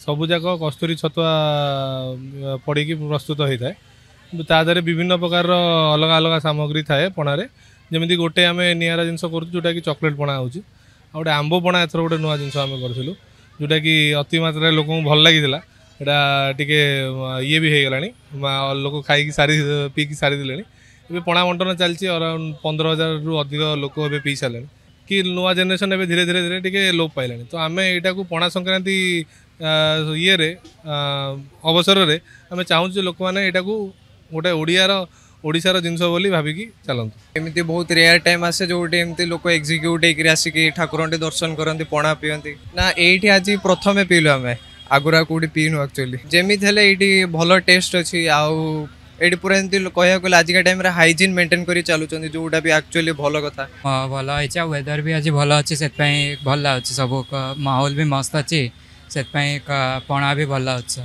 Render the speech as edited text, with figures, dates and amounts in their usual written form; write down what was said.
सबुजाक कस्तूरी छतुआ पड़ी प्रस्तुत होता है। तादे विभिन्न प्रकार अलग अलग सामग्री थाए पणारे जमी गोटे आम निरा जिन करूँ कि चॉकलेट पणा हो गोटे आंब पणा एथर गोटे नुआ जिन करूँ जोटा कि अति मात्रा लोक भल लगी टे ये भी हो लोक खाई सारी पीकी सारी दे पणा बंटन चलती अराउंड 15,000 रु अधिक लोक ए पी सारे कि नुआ जेनेरेशन ए धीरे धीरे धीरे टे लोप पाइला। तो आम यहाँ को पणा संक्रांति ये अवसर में आम चाहूँ लोक मैंने यहाँ को गोटे ओडिशार जिनस बोली भाविकी चलते। एमती बहुत रेयर टाइम आसे जो एमती लोक एग्जिक्यूट होकर आसिक ठाकुर दर्शन करती पणा पीती ना ये आज प्रथम पीलु आम आगुरा कौटी पीनु एक्चुअली जमी ये भल टेस्ट अच्छी आउ ये पूरा एमती कह गले आजिका टाइम हाइजीन मेंटेन कर चलुँच जोटा भी एक्चुअली भल कथा भल हो वेदर भी आज भल अच्छे से भल लगुच सब माहौल भी मस्त अच्छी से पणा भी भल अच्छे।